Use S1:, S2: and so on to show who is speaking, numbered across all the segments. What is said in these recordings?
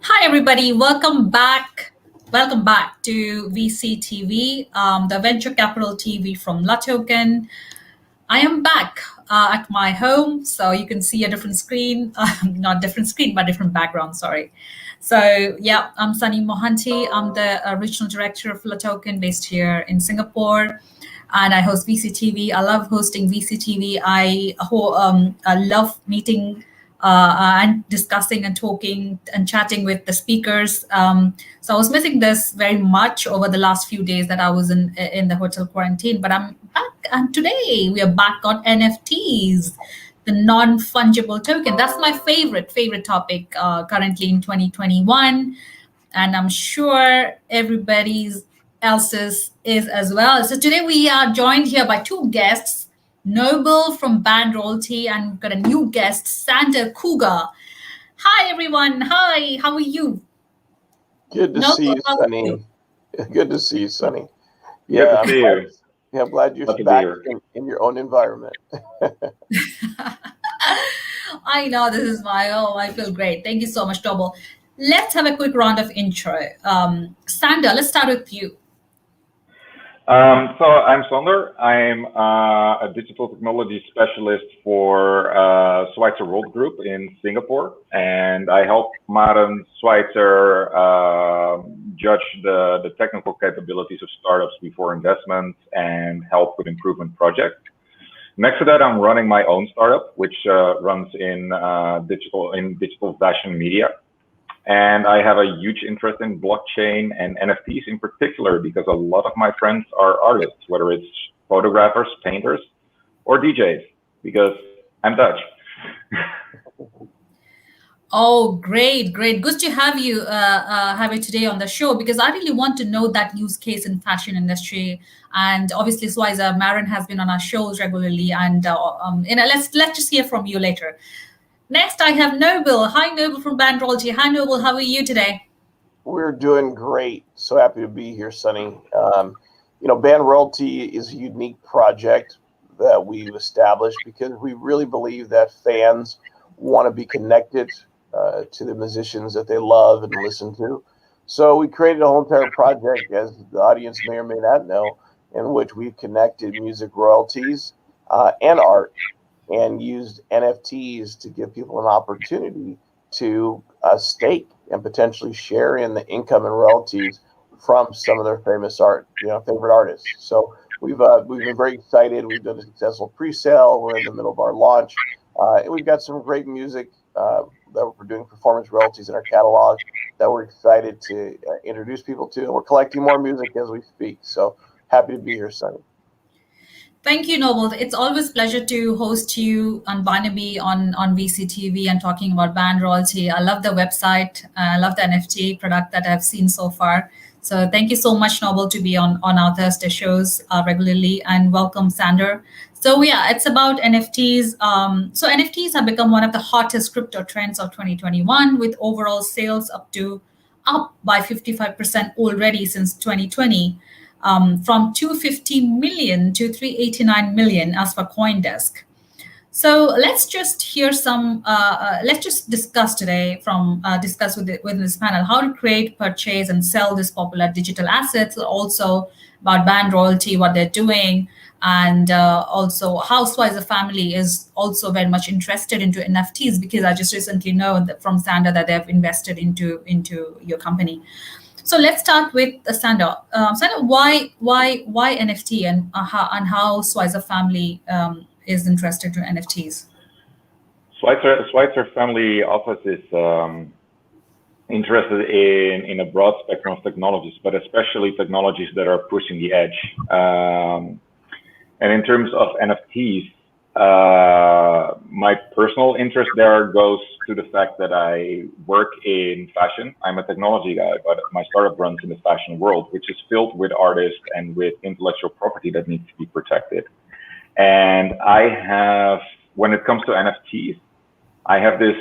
S1: Hi, everybody. Welcome back. Welcome back to VCTV, the venture capital TV from LATOKEN. I am back at my home, so you can see a different screen, not different screen, but different background. Sorry. So yeah, I'm Sunny Mohanty. I'm the regional director of LATOKEN based here in Singapore, and I host VCTV. I love hosting VCTV. I love meeting and discussing and talking and chatting with the speakers. So I was missing this very much over the last few days that I was in the hotel quarantine. But I'm back, and today we are back on NFTs, the non-fungible token. That's my favorite topic currently in 2021, and I'm sure everybody's else's is as well. So today we are joined here by two guests, Noble from Band Royalty, and we've got a new guest, Sander Cougar. Hi everyone. Hi, how are you?
S2: Good to see
S1: Noble,
S2: you,
S1: how are you?
S2: Sunny. Good to see you, Sunny.
S3: Good
S2: Yeah,
S3: to
S2: I'm
S3: see
S2: glad,
S3: you.
S2: yeah, I'm glad you're
S3: Glad to be
S2: back
S3: here.
S2: in your own environment.
S1: I know this is my home. I feel great. Thank you so much, Noble. Let's have a quick round of intro. Sander, let's start with you.
S3: So I'm Sander. I'm a digital technology specialist for Schweitzer World Group in Singapore, and I help Maren Schweitzer judge the technical capabilities of startups before investment and help with improvement projects. Next to that, I'm running my own startup, which runs in digital fashion media. And I have a huge interest in blockchain and NFTs in particular because a lot of my friends are artists, whether it's photographers, painters, or DJs, because I'm Dutch.
S1: Oh, great, great. Good to have you today on the show because I really want to know that use case in fashion industry. And obviously, Swiza Marin has been on our shows regularly, and let's just hear from you later. Next, I have Noble. Hi, Noble from Band Royalty. Hi, Noble. How are you today?
S2: We're doing great. So happy to be here, Sunny. Band Royalty is a unique project that we've established because we really believe that fans want to be connected to the musicians that they love and listen to. So we created a whole entire project, as the audience may or may not know, in which we've connected music royalties and art and used NFTs to give people an opportunity to stake and potentially share in the income and royalties from some of their favorite artists. So we've been very excited. We've done a successful pre-sale. We're in the middle of our launch, and we've got some great music that we're doing performance royalties in our catalog that we're excited to introduce people to. And we're collecting more music as we speak. So happy to be here, Sunny.
S1: Thank you, Noble. It's always a pleasure to host you on Barnaby on VCTV and talking about band royalty. I love the website. I love the NFT product that I've seen so far. So thank you so much, Noble, to be on our Thursday shows regularly, and welcome, Sander. So yeah, it's about NFTs. So NFTs have become one of the hottest crypto trends of 2021, with overall sales up by 55% already since 2020, from 250 million to 389 million as per CoinDesk. So let's just hear some. Let's just discuss today discuss with this panel how to create, purchase, and sell these popular digital assets. Also about band royalty, what they're doing, and also how Swizer family is also very much interested into NFTs because I just recently know that from Sander that they've invested into your company. So let's start with Sander. Sander, why NFT and how Swizer family is interested in NFTs?
S3: Schweitzer Family Office is interested in a broad spectrum of technologies, but especially technologies that are pushing the edge. And in terms of NFTs, my personal interest there goes to the fact that I work in fashion. I'm a technology guy, but my startup runs in the fashion world, which is filled with artists and with intellectual property that needs to be protected. And when it comes to NFTs, I have this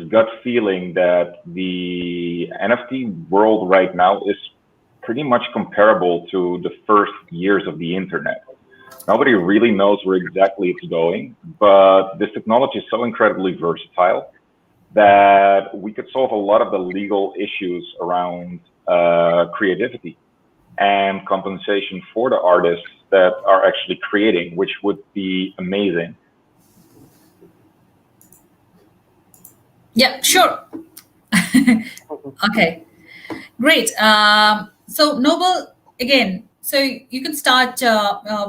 S3: gut feeling that the NFT world right now is pretty much comparable to the first years of the internet. Nobody really knows where exactly it's going, but this technology is so incredibly versatile that we could solve a lot of the legal issues around creativity and compensation for the artists that are actually creating, which would be amazing.
S1: Yeah, sure. Okay, great. So Noble, again, so you can start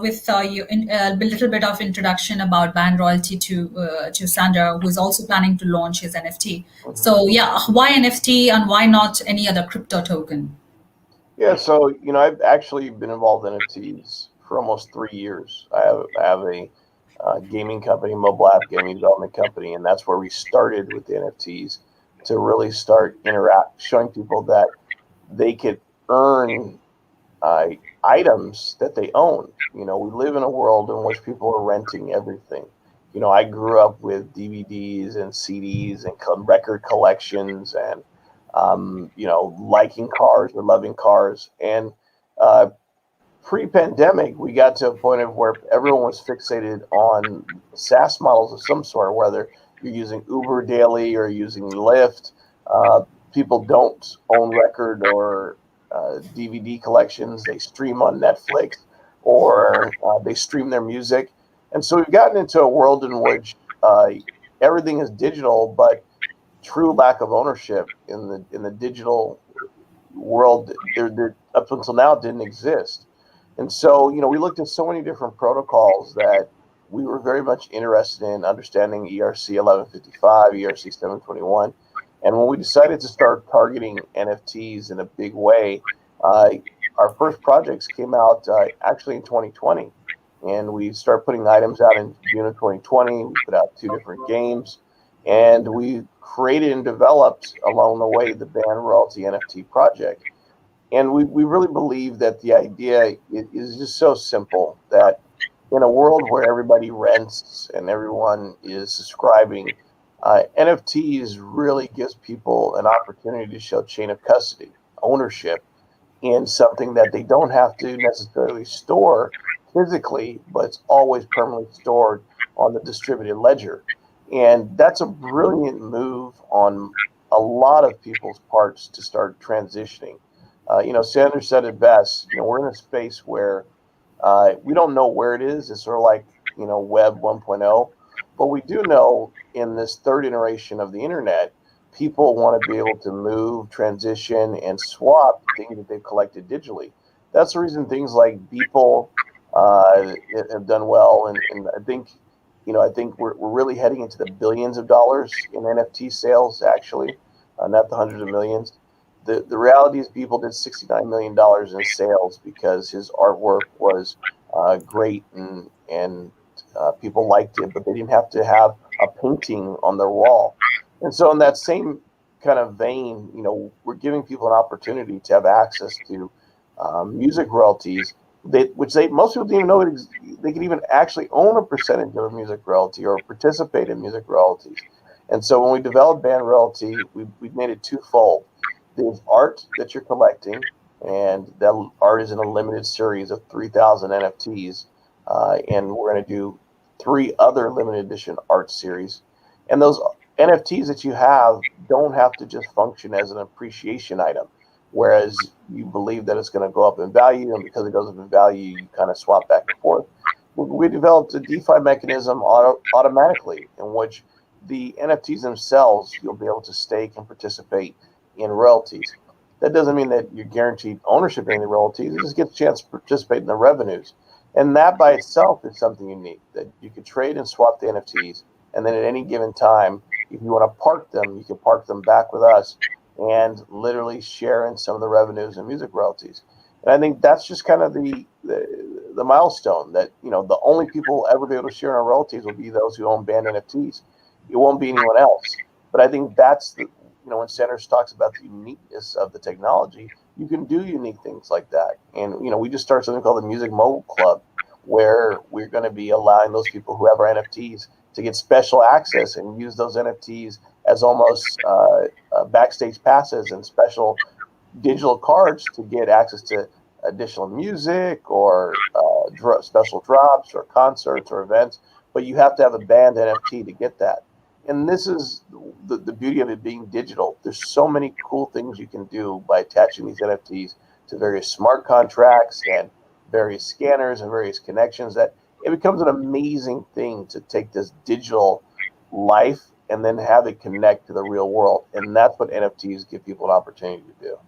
S1: with a little bit of introduction about band royalty to Sandra, who is also planning to launch his NFT. So yeah, why NFT and why not any other crypto token?
S2: Yeah, so I've actually been involved in NFTs for almost 3 years. I have a gaming company, mobile app gaming development company, and that's where we started with the NFTs to really start showing people that they could earn uh, items that they own. We live in a world in which people are renting everything. I grew up with DVDs and CDs and record collections and, liking cars or loving cars. And uh, pre-pandemic, we got to a point of where everyone was fixated on SaaS models of some sort, whether you're using Uber daily or using Lyft. Uh, People don't own record or DVD collections. They stream on Netflix or they stream their music. And so we've gotten into a world in which everything is digital, but true lack of ownership in the digital world there up until now didn't exist. And so, we looked at so many different protocols that we were very much interested in understanding ERC 1155, ERC 721. And when we decided to start targeting NFTs in a big way, uh, our first projects came out actually in 2020. And we started putting items out in June of 2020. We put out 2 different games. And we created and developed along the way the Band Royalty NFT project. And we really believe that the idea is just so simple that in a world where everybody rents and everyone is subscribing, NFTs really gives people an opportunity to show chain of custody, ownership in something that they don't have to necessarily store physically, but it's always permanently stored on the distributed ledger. And that's a brilliant move on a lot of people's parts to start transitioning. Sanders said it best. We're in a space where we don't know where it is. It's sort of like, Web 1.0. But we do know in this third iteration of the internet, people want to be able to move, transition, and swap things that they've collected digitally. That's the reason things like Beeple have done well. And I think we're really heading into the billions of dollars in NFT sales, actually, not the hundreds of millions. The reality is people did $69 million in sales because his artwork was great and people liked it, but they didn't have to have a painting on their wall. And so in that same kind of vein, we're giving people an opportunity to have access to music royalties, which most people didn't even know they could even actually own a percentage of a music royalty or participate in music royalties. And so when we developed band royalty, we've made it twofold. There's art that you're collecting, and that art is in a limited series of 3,000 NFTs. And we're going to do 3 other limited edition art series. And those NFTs that you have don't have to just function as an appreciation item, whereas you believe that it's going to go up in value, and because it goes up in value, you kind of swap back and forth. We developed a DeFi mechanism automatically in which the NFTs themselves, you'll be able to stake and participate in royalties. That doesn't mean that you're guaranteed ownership in the royalties. You just get a chance to participate in the revenues. And that by itself is something unique, that you could trade and swap the NFTs. And then at any given time, if you want to park them, you can park them back with us and literally share in some of the revenues and music royalties. And I think that's just kind of the milestone that, the only people who will ever be able to share in our royalties will be those who own banned NFTs. It won't be anyone else. But I think that's when Sanders talks about the uniqueness of the technology, you can do unique things like that. And, we just started something called the Music Mobile Club, where we're going to be allowing those people who have our NFTs to get special access and use those NFTs as almost backstage passes and special digital cards to get access to additional music or special drops or concerts or events. But you have to have a banned NFT to get that. And this is the beauty of it being digital. There's so many cool things you can do by attaching these NFTs to various smart contracts and various scanners and various connections that it becomes an amazing thing to take this digital life and then have it connect to the real world. And that's what NFTs give people an opportunity to do.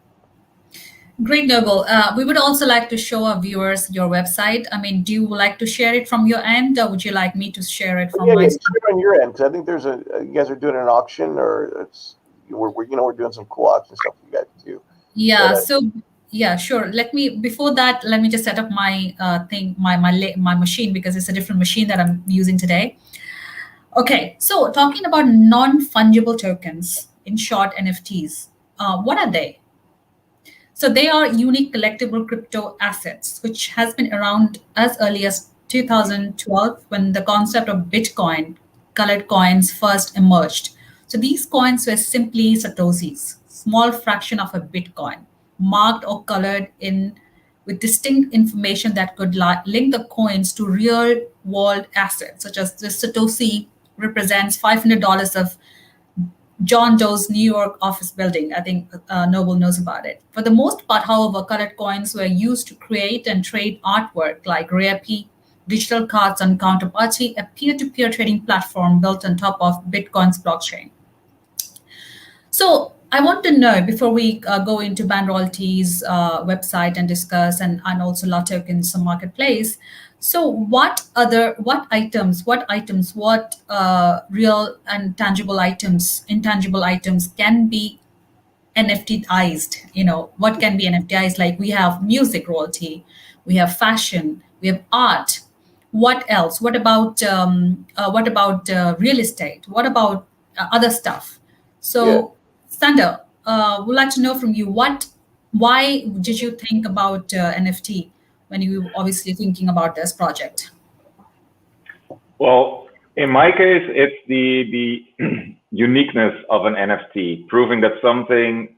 S1: Great, Noble. We would also like to show our viewers your website. I mean, do you like to share it from your end, or would you like me to share it from
S2: Yeah,
S1: my
S2: yeah,
S1: side?
S2: share on your end, because I think there's you guys are doing an auction, or we're doing some cool auction stuff for you guys too.
S1: Yeah.
S2: But,
S1: So yeah, sure. Before that, let me just set up my my machine, because it's a different machine that I'm using today. Okay. So talking about non-fungible tokens, in short, NFTs. What are they? So they are unique collectible crypto assets, which has been around as early as 2012, when the concept of Bitcoin colored coins first emerged. So these coins were simply Satoshis, small fraction of a Bitcoin, marked or colored in with distinct information that could link the coins to real world assets, such as the Satoshi represents $500 of John Doe's New York office building. I think Noble knows about it. For the most part, however, colored coins were used to create and trade artwork like Rare digital cards on Counterparty, a peer-to-peer trading platform built on top of Bitcoin's blockchain. So I want to know, before we go into Band Royalties website and discuss, and also LATOKEN's marketplace. So what real and tangible items, intangible items can be NFTized? What can be NFTized? Like, we have music royalty, we have fashion, we have art. What else? What about real estate? What about other stuff?
S2: yeah.
S1: So, Sander, would like to know from you, why did you think about NFT when you were obviously thinking about this project?
S3: Well, in my case, it's the uniqueness of an NFT, proving that something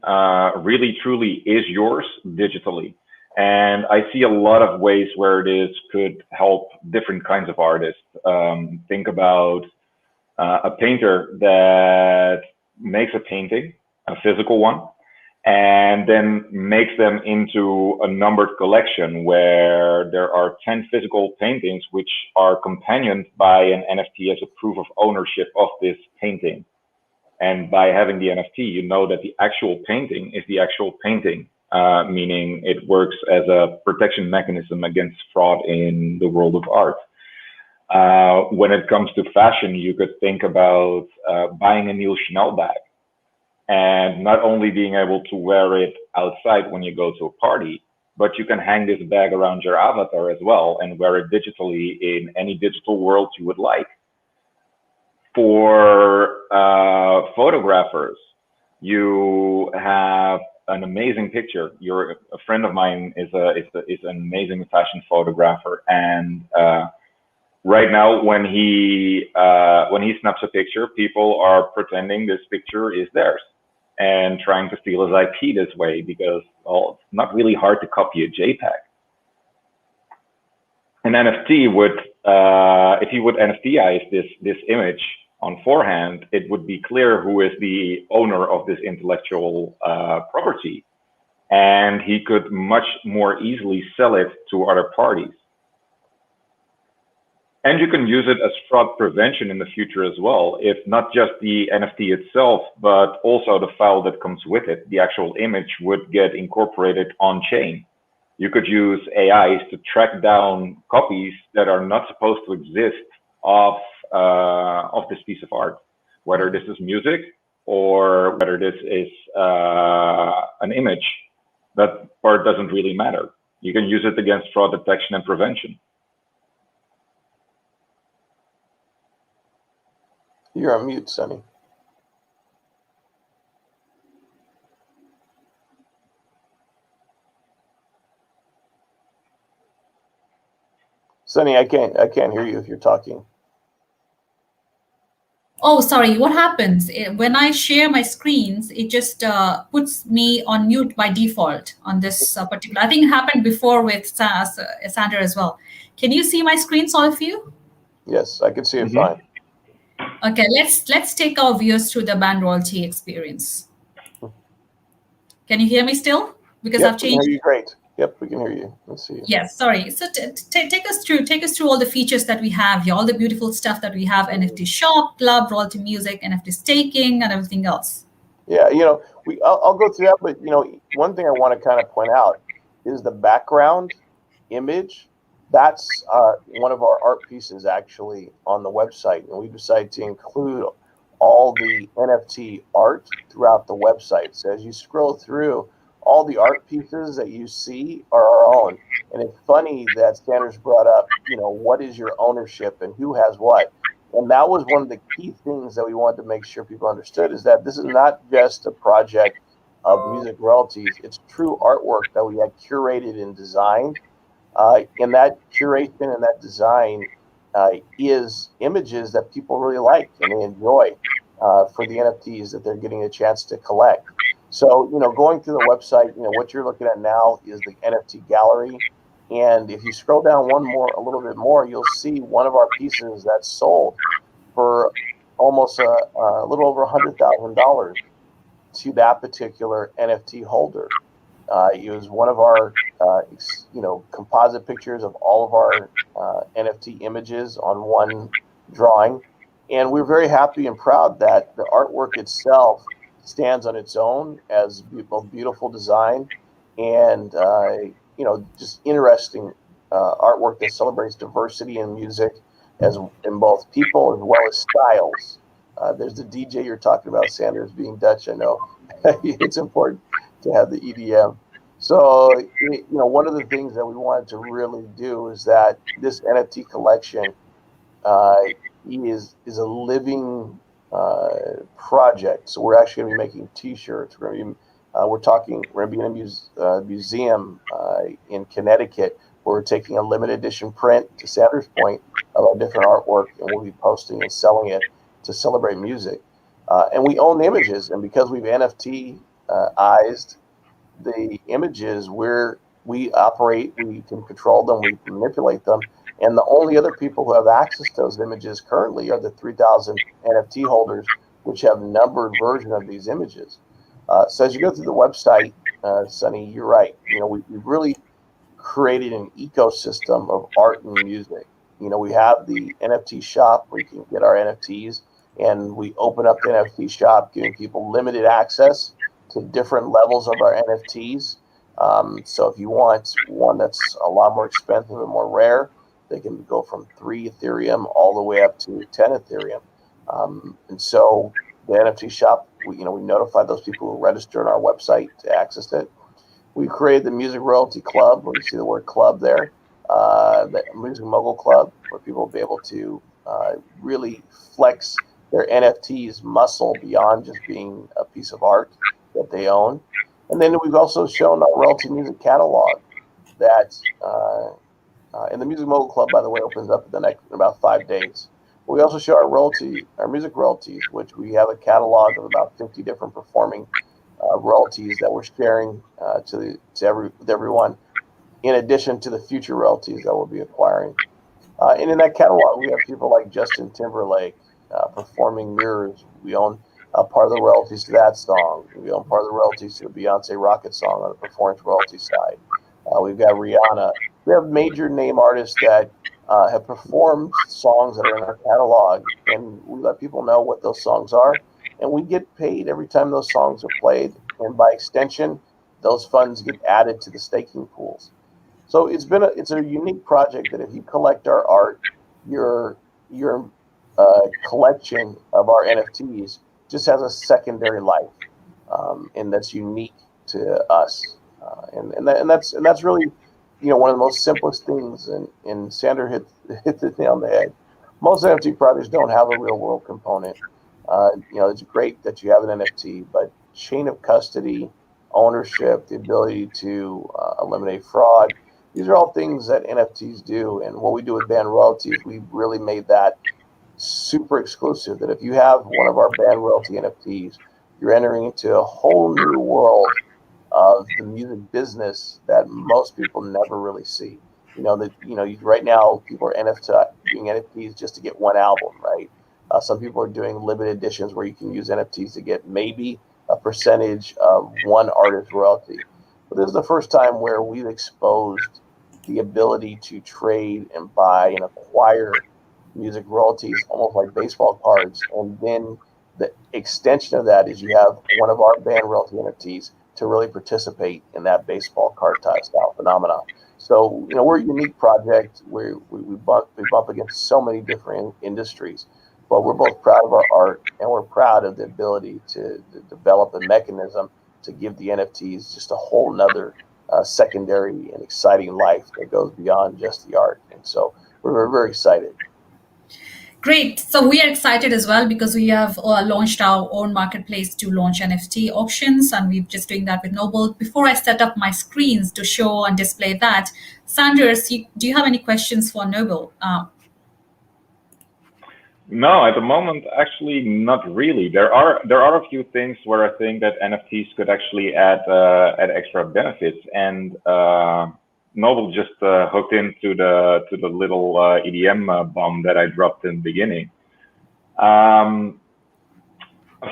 S3: really truly is yours digitally. And I see a lot of ways where this could help different kinds of artists. Think about a painter that makes a painting, a physical one, and then makes them into a numbered collection where there are 10 physical paintings which are companioned by an NFT as a proof of ownership of this painting. And by having the NFT, you know that the actual painting is the actual painting, meaning it works as a protection mechanism against fraud in the world of art. When it comes to fashion, you could think about buying a new Chanel bag and not only being able to wear it outside when you go to a party, but you can hang this bag around your avatar as well and wear it digitally in any digital world you would like. For photographers, you have an amazing picture. A friend of mine is an amazing fashion photographer, and right now when he snaps a picture, people are pretending this picture is theirs and trying to steal his IP this way, because, well, it's not really hard to copy a JPEG. An NFT would, if you would NFTize this image on forehand, it would be clear who is the owner of this intellectual property, and he could much more easily sell it to other parties. And you can use it as fraud prevention in the future as well, if not just the NFT itself, but also the file that comes with it. The actual image would get incorporated on chain. You could use AIs to track down copies that are not supposed to exist of this piece of art, whether this is music or whether this is an image. That part doesn't really matter. You can use it against fraud detection and prevention.
S2: You're on mute, Sonny. Sonny, I can't hear you if you're talking.
S1: Oh, sorry. What happens when I share my screens? It just puts me on mute by default on this particular. I think it happened before with Sandra as well. Can you see my screens, all of you?
S2: Yes, I can see it fine.
S1: Okay, let's take our viewers through the band royalty experience. Can you hear me still? Because
S2: Yep,
S1: I've
S2: we can
S1: changed.
S2: hear you great. Yep, we can hear you. Let's see.
S1: Yes, sorry. So take us through all the features that we have here, all the beautiful stuff that we have: NFT shop, club, royalty music, NFT staking, and everything else.
S2: Yeah, I'll go through that, but one thing I want to kind of point out is the background image. That's one of our art pieces actually on the website, and we decided to include all the NFT art throughout the website. So as you scroll through, all the art pieces that you see are our own. And it's funny that Sanders brought up, what is your ownership and who has what. And that was one of the key things that we wanted to make sure people understood, is that this is not just a project of music royalties. It's true artwork that we had curated and designed. And that curation and that design is images that people really like and they enjoy for the NFTs that they're getting a chance to collect. So, going through the website, what you're looking at now is the NFT gallery. And if you scroll down a little bit more, you'll see one of our pieces that's sold for almost a little over $100,000 to that particular NFT holder. It was one of our, composite pictures of all of our NFT images on one drawing. And we're very happy and proud that the artwork itself stands on its own as both beautiful design and, just interesting artwork that celebrates diversity in music, as in both people as well as styles. There's the DJ you're talking about, Sanders, being Dutch. I know it's important to have the EDM. So, one of the things that we wanted to really do is that this NFT collection uh, is a living project. So we're actually going to be making T-shirts. We're going to be in a museum in Connecticut where we're taking a limited edition print, to Sanders' point, of our different artwork, and we'll be posting and selling it to celebrate music. And we own the images, and because we've NFT-ized the images, where we operate, we can control them, we can manipulate them, and the only other people who have access to those images currently are the 3,000 NFT holders, which have numbered version of these images. So as you go through the website, Sunny, you're right. We've really created an ecosystem of art and music. We have the NFT shop where you can get our NFTs, and we open up the NFT shop, giving people limited access to different levels of our NFTs. So if you want one that's a lot more expensive and more rare, they can go from 3 Ethereum all the way up to 10 Ethereum. And so the NFT shop, we notify those people who register on our website to access it. We created the Music Royalty Club, where you see the word club there, the Music Mogul Club, where people will be able to really flex their NFTs muscle beyond just being a piece of art that they own. And then we've also shown our royalty music catalog that, and the Music Mogul Club, by the way, opens up in about 5 days. We also show our music royalties, which we have a catalog of about 50 different performing royalties that we're sharing with everyone, in addition to the future royalties that we'll be acquiring. And in that catalog, we have people like Justin Timberlake performing Mirrors. We own part of the royalties to that song. We own part of the royalties to the Beyonce Rocket song on the performance royalty side. We've got Rihanna. We have major name artists that have performed songs that are in our catalog, and we let people know what those songs are. And we get paid every time those songs are played. And by extension, those funds get added to the staking pools. So it's a unique project that if you collect our art, your collection of our NFTs just has a secondary life, and that's unique to us. And that's really, one of the most simplest things. And Sander hit the nail on the head. Most NFT projects don't have a real world component. It's great that you have an NFT, but chain of custody, ownership, the ability to eliminate fraud, these are all things that NFTs do. And what we do with band royalties, we've really made that super exclusive, that if you have one of our band royalty NFTs, you're entering into a whole new world of the music business that most people never really see. Right now people are being NFTs just to get one album, right? Some people are doing limited editions where you can use NFTs to get maybe a percentage of one artist's royalty. But this is the first time where we've exposed the ability to trade and buy and acquire music royalties, almost like baseball cards. And then the extension of that is you have one of our band royalty NFTs to really participate in that baseball card style phenomenon. So, we're a unique project where we bump against so many different industries, but we're both proud of our art and we're proud of the ability to develop a mechanism to give the NFTs just a whole nother secondary and exciting life that goes beyond just the art. And so we're very excited.
S1: Great. So we are excited as well because we have launched our own marketplace to launch NFT auctions, and we're just doing that with Noble. Before I set up my screens to show and display that, Sanders, do you have any questions for Noble?
S3: No, at the moment, actually, not really. There are a few things where I think that NFTs could actually add extra benefits, and Noble just hooked into the little EDM bomb that I dropped in the beginning. A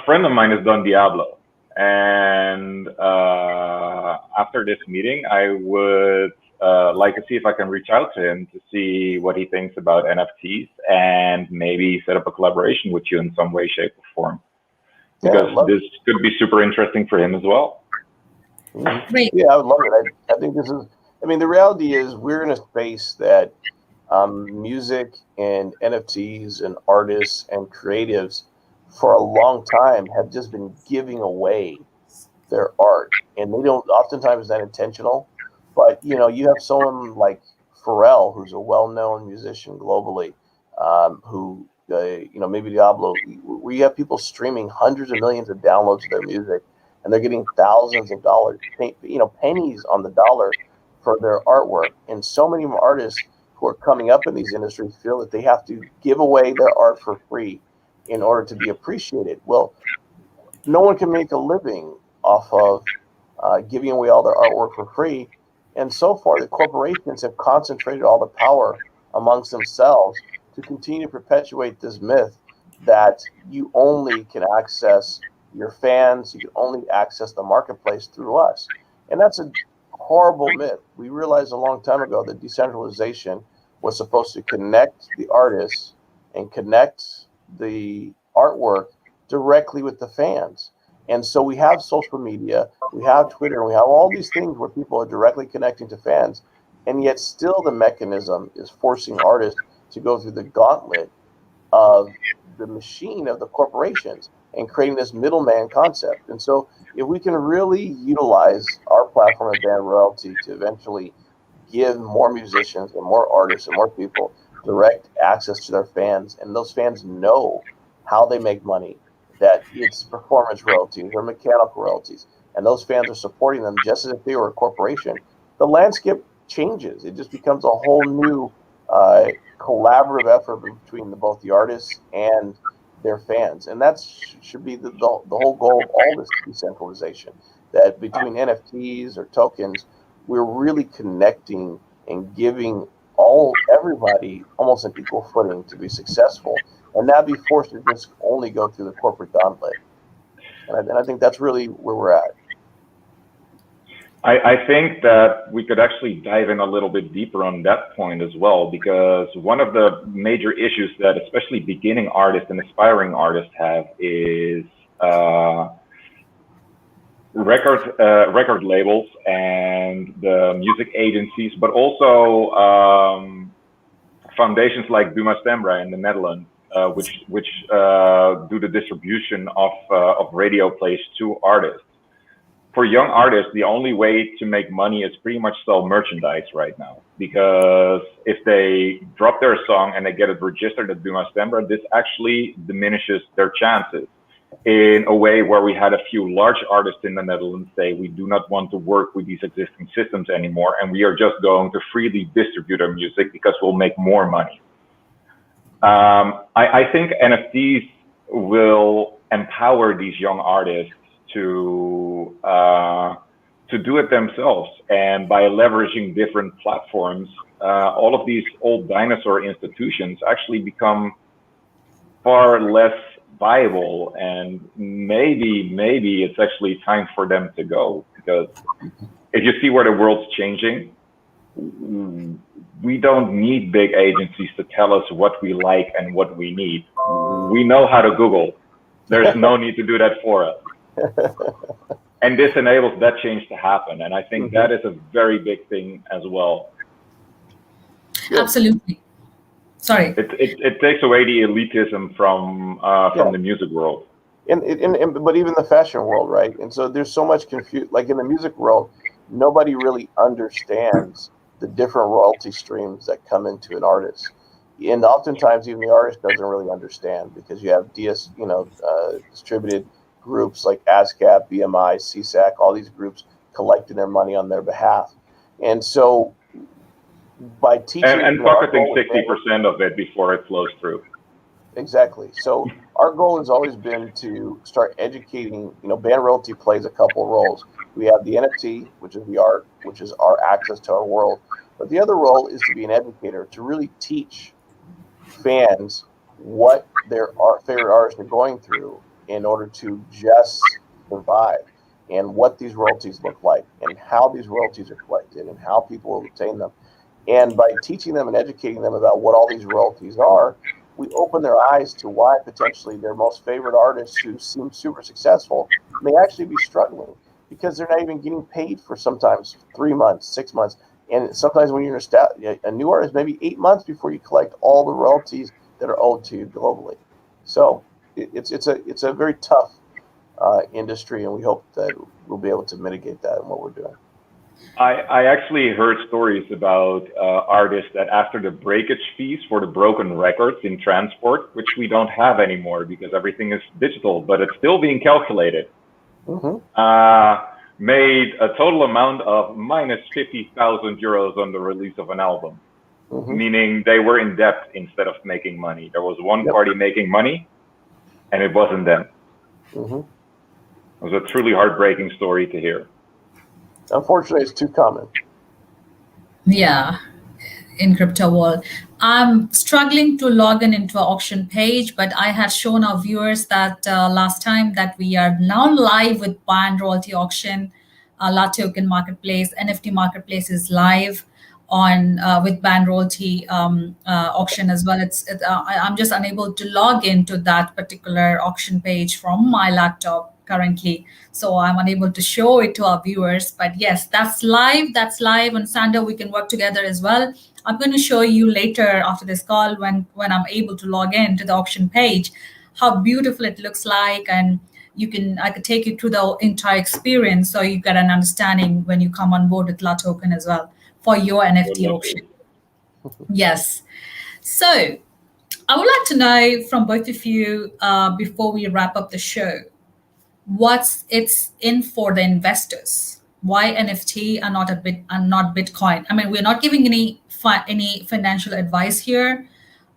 S3: friend of mine has done Diablo, and after this meeting, I would like to see if I can reach out to him to see what he thinks about NFTs and maybe set up a collaboration with you in some way, shape, or form. Because this could be super interesting for him as well.
S1: Great.
S2: Yeah, I would love it. I think this is, the reality is we're in a space that music and NFTs and artists and creatives for a long time have just been giving away their art. And they don't, oftentimes not intentional, but you have someone like Pharrell, who's a well-known musician globally, who, maybe Diablo, where you have people streaming hundreds of millions of downloads of their music, and they're getting thousands of dollars, pennies on the dollar for their artwork. And so many artists who are coming up in these industries feel that they have to give away their art for free in order to be appreciated. Well, no one can make a living off of giving away all their artwork for free. And so far, the corporations have concentrated all the power amongst themselves to continue to perpetuate this myth that you only can access your fans, you can only access the marketplace through us. And that's a horrible myth. We realized a long time ago that decentralization was supposed to connect the artists and connect the artwork directly with the fans. And so we have social media, we have Twitter, and we have all these things where people are directly connecting to fans, and yet still the mechanism is forcing artists to go through the gauntlet of the machine of the corporations and creating this middleman concept. And so if we can really utilize our platform of band royalty to eventually give more musicians and more artists and more people direct access to their fans, and those fans know how they make money, that it's performance royalties or mechanical royalties, and those fans are supporting them just as if they were a corporation, the landscape changes. It just becomes a whole new collaborative effort between both the artists and their fans. And that should be the whole goal of all this decentralization, that between NFTs or tokens, we're really connecting and giving everybody almost an equal footing to be successful, and not be forced to just only go through the corporate gauntlet. And I think that's really where we're at.
S3: I think that we could actually dive in a little bit deeper on that point as well, because one of the major issues that especially beginning artists and aspiring artists have is record labels and the music agencies, but also foundations like Buma Stemra in the Netherlands, which do the distribution of radio plays to artists. For young artists, the only way to make money is pretty much sell merchandise right now, because if they drop their song and they get it registered at Buma Stemra, this actually diminishes their chances in a way where we had a few large artists in the Netherlands say, we do not want to work with these existing systems anymore, and we are just going to freely distribute our music because we'll make more money. I think NFTs will empower these young artists to do it themselves, and by leveraging different platforms, all of these old dinosaur institutions actually become far less viable, and maybe it's actually time for them to go, because if you see where the world's changing, we don't need big agencies to tell us what we like and what we need. We know how to Google. There's no need to do that for us. And this enables that change to happen. And I think that is a very big thing as well.
S1: Absolutely. Sorry.
S3: It takes away the elitism from the music world.
S2: But even the fashion world, right? And so there's so much confusion. Like in the music world, nobody really understands the different royalty streams that come into an artist. And oftentimes even the artist doesn't really understand, because you have distributed groups like ASCAP, BMI, CSAC, all these groups collecting their money on their behalf. And so by teaching
S3: and pocketing 60% of it before it flows through.
S2: Exactly. So our goal has always been to start educating. Band royalty plays a couple of roles. We have the NFT, which is the art, which is our access to our world. But the other role is to be an educator, to really teach fans what their favorite artists are going through in order to just survive, and what these royalties look like, and how these royalties are collected, and how people obtain them. And by teaching them and educating them about what all these royalties are, we open their eyes to why potentially their most favorite artists who seem super successful may actually be struggling, because they're not even getting paid for sometimes 3 months, 6 months. And sometimes when you're a new artist, maybe 8 months before you collect all the royalties that are owed to you globally. So it's a very tough industry, and we hope that we'll be able to mitigate that in what we're doing.
S3: I actually heard stories about artists that after the breakage fees for the broken records in transport, which we don't have anymore because everything is digital, but it's still being calculated, made a total amount of minus 50,000 euros on the release of an album, meaning they were in debt instead of making money. There was one party making money, and it wasn't them. It was a truly heartbreaking story to hear.
S2: Unfortunately, it's too common.
S1: Yeah, in crypto world. I'm struggling to log in into an auction page, but I had shown our viewers that last time that we are now live with band royalty auction, LATOKEN Marketplace, NFT Marketplace is live on with band royalty auction as well. I'm just unable to log into that particular auction page from my laptop currently, so I'm unable to show it to our viewers. But yes, that's live. And Sander, we can work together as well. I'm going to show you later after this call when I'm able to log in to the auction page, how beautiful it looks like, and I could take you through the entire experience so you get an understanding when you come on board with LATOKEN as well for your NFT auction. Yes. So I would like to know from both of you before we wrap up the show, what's it's in for the investors? Why NFT and not Bitcoin? I mean, we're not giving any financial advice here,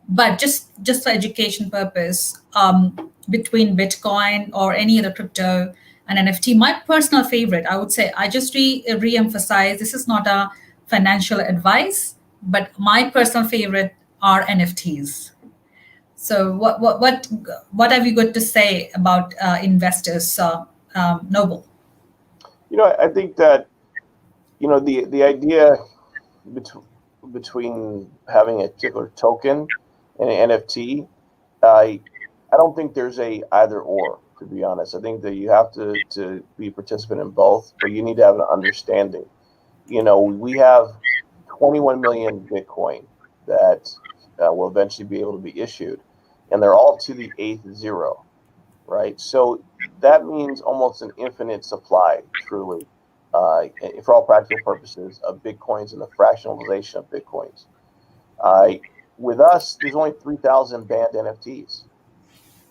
S1: but just for education purpose, between Bitcoin or any other crypto and NFT, my personal favorite, I would say, I just re-emphasize, this is not a financial advice, but my personal favorite are NFTs. So what have you got to say about investors, Noble?
S2: I think that the idea between having a particular token and an NFT, I don't think there's a either or, to be honest. I think that you have to be a participant in both, but you need to have an understanding. We have 21 million Bitcoin that will eventually be able to be issued, and they're all to the 8th zero, right? So that means almost an infinite supply, truly, for all practical purposes, of Bitcoins and the fractionalization of Bitcoins. With us, there's only 3,000 banned NFTs.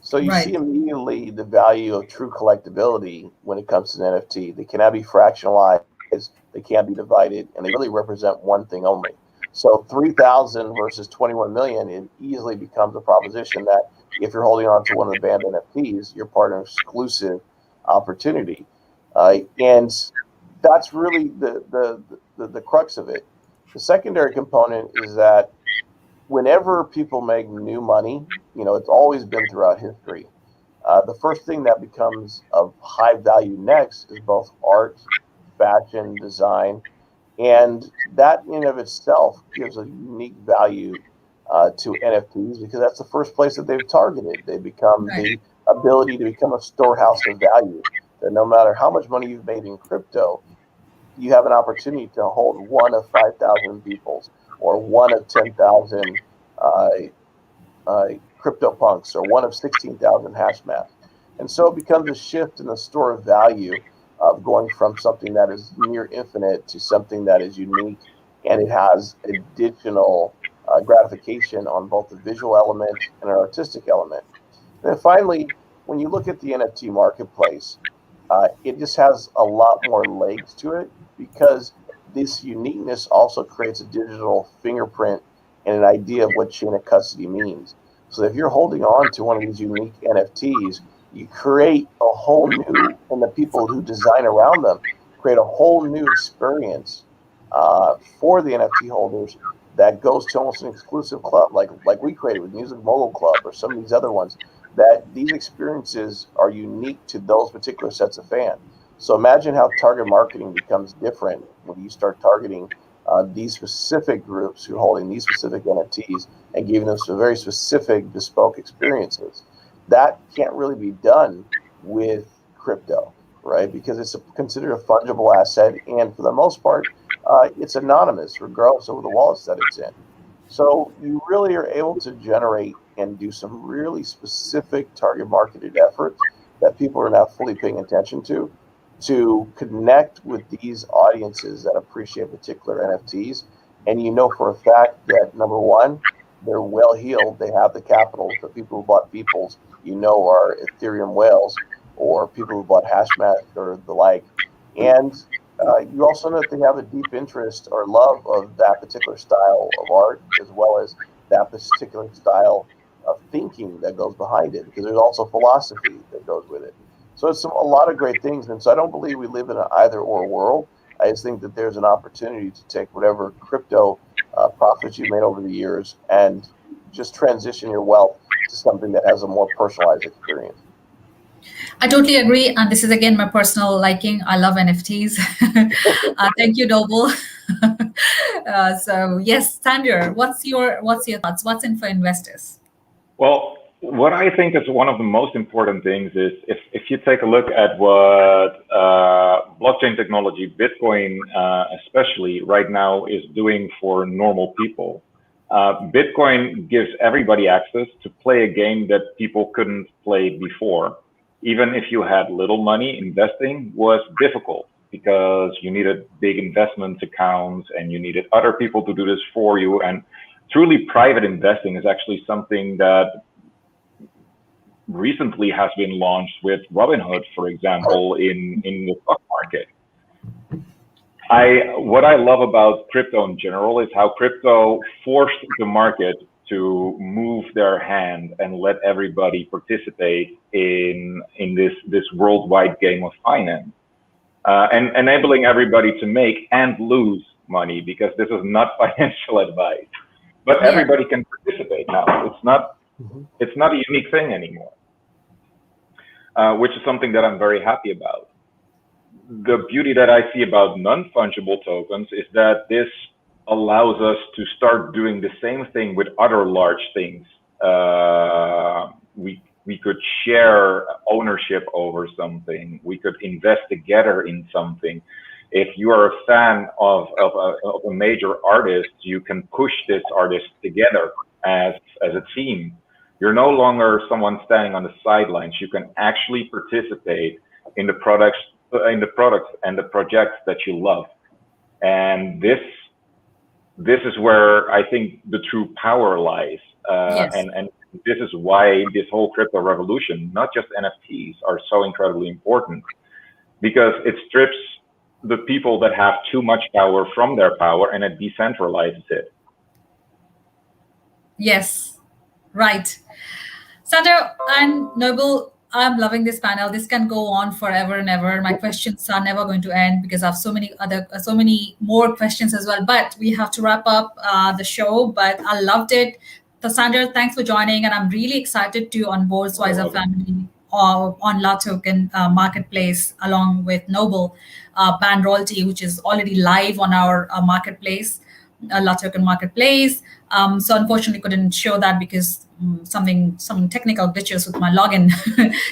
S2: So you see immediately the value of true collectability when it comes to an NFT. They cannot be fractionalized, they can't be divided, and they really represent one thing only. So 3,000 versus 21 million, it easily becomes a proposition that if you're holding on to one of the banned NFTs, you're part of an exclusive opportunity. And that's really the crux of it. The secondary component is that whenever people make new money, it's always been throughout history. The first thing that becomes of high value next is both art, fashion, design, and that in of itself gives a unique value to NFTs because that's the first place that they've targeted. They become
S1: Right.
S2: the ability to become a storehouse of value. That no matter how much money you've made in crypto, you have an opportunity to hold one of 5,000 peoples or one of 10,000 uh, CryptoPunks or one of 16,000 hash maps. And so it becomes a shift in the store of value of going from something that is near infinite to something that is unique, and it has additional gratification on both the visual element and an artistic element. And then finally, when you look at the NFT marketplace, it just has a lot more legs to it because this uniqueness also creates a digital fingerprint and an idea of what chain of custody means. So if you're holding on to one of these unique NFTs, you create a whole new, and the people who design around them create a whole new experience for the NFT holders that goes to almost an exclusive club, like we created with Music Mogul Club or some of these other ones. That these experiences are unique to those particular sets of fans. So imagine how target marketing becomes different when you start targeting these specific groups who are holding these specific NFTs and giving them some very specific bespoke experiences. That can't really be done with crypto, right? Because it's considered a fungible asset, and for the most part, it's anonymous, regardless of the wallets that it's in. So you really are able to generate and do some really specific target marketed efforts that people are now fully paying attention to connect with these audiences that appreciate particular NFTs. And you know for a fact that number one, they're well heeled. They have the capital. So people who bought Beeples, are Ethereum whales, or people who bought Hashmat or the like. And you also know that they have a deep interest or love of that particular style of art, as well as that particular style of thinking that goes behind it, because there's also philosophy that goes with it. So it's a lot of great things. And so I don't believe we live in an either or world. I just think that there's an opportunity to take whatever crypto profits you've made over the years and just transition your wealth to something that has a more personalized experience.
S1: I totally agree. And this is again my personal liking. I love NFTs. Thank you, Noble. So yes, Sandra, what's your thoughts? What's in for investors?
S3: Well, what I think is one of the most important things is if you take a look at what blockchain technology, Bitcoin especially right now is doing for normal people. Bitcoin gives everybody access to play a game that people couldn't play before. Even if you had little money, investing was difficult because you needed big investment accounts and you needed other people to do this for you. And truly private investing is actually something that recently has been launched with Robinhood, for example, in the stock market. What I love about crypto in general is how crypto forced the market to move their hand and let everybody participate in this worldwide game of finance, and enabling everybody to make and lose money, because this is not financial advice, but everybody can participate now. It's not a unique thing anymore, which is something that I'm very happy about. The beauty that I see about non-fungible tokens is that this allows us to start doing the same thing with other large things. We could share ownership over something. We could invest together in something. If you are a fan of a major artist, you can push this artist together as a team. You're no longer someone standing on the sidelines. You can actually participate in the products and the projects that you love. And this is where I think the true power lies.
S1: Yes.
S3: And this is why this whole crypto revolution, not just NFTs, are so incredibly important, because it strips the people that have too much power from their power and it decentralizes it.
S1: Yes, right. Sandra and Noble, I'm loving this panel. This can go on forever and ever. My questions are never going to end because I have so many more questions as well. But we have to wrap up the show. But I loved it. Sandra, thanks for joining, and I'm really excited to onboard Swizer family on LATOKEN Marketplace along with Noble Band Royalty, which is already live on our marketplace, LATOKEN Marketplace. So unfortunately, couldn't show that because some technical glitches with my login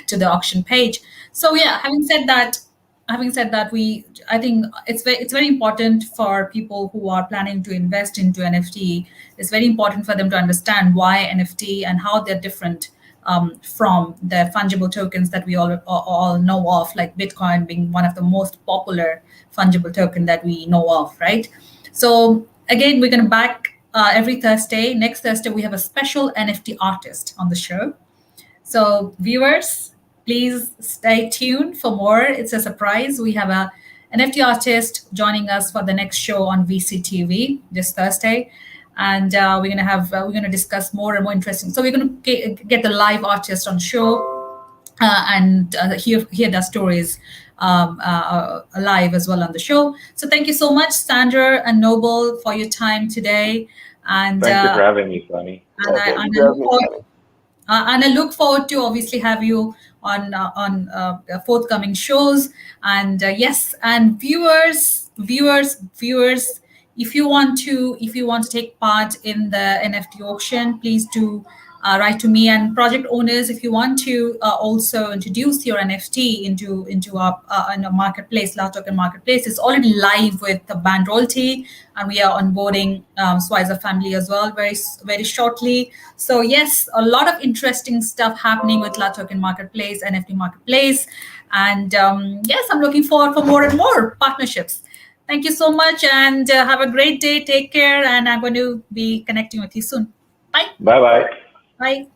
S1: to the auction page. So yeah, having said that, I think it's very important for people who are planning to invest into NFT. It's very important for them to understand why NFT and how they're different from the fungible tokens that we all know of, like Bitcoin being one of the most popular fungible token that we know of, right? So again, we're going to back every Thursday. Next Thursday, we have a special NFT artist on the show. So viewers, please stay tuned for more. It's a surprise. We have a NFT artist joining us for the next show on VCTV this Thursday. And we're gonna discuss more and more interesting. So we're gonna get the live artist on show and hear their stories live as well on the show. So thank you so much, Sandra and Noble, for your time today. And
S3: thank you for having me, Sunny.
S1: And I look forward to obviously have you on forthcoming shows. And yes, and viewers, if you want to take part in the NFT auction, please do write to me. And project owners, if you want to also introduce your NFT into our in a marketplace, LATOKEN Marketplace is already live with the band royalty, and we are onboarding Swizer family as well very shortly. So yes, a lot of interesting stuff happening with LATOKEN Marketplace, NFT Marketplace, and yes, I'm looking forward for more and more partnerships. Thank you so much, and have a great day. Take care, and I'm going to be connecting with you soon. Bye.
S3: Bye-bye.
S1: Bye.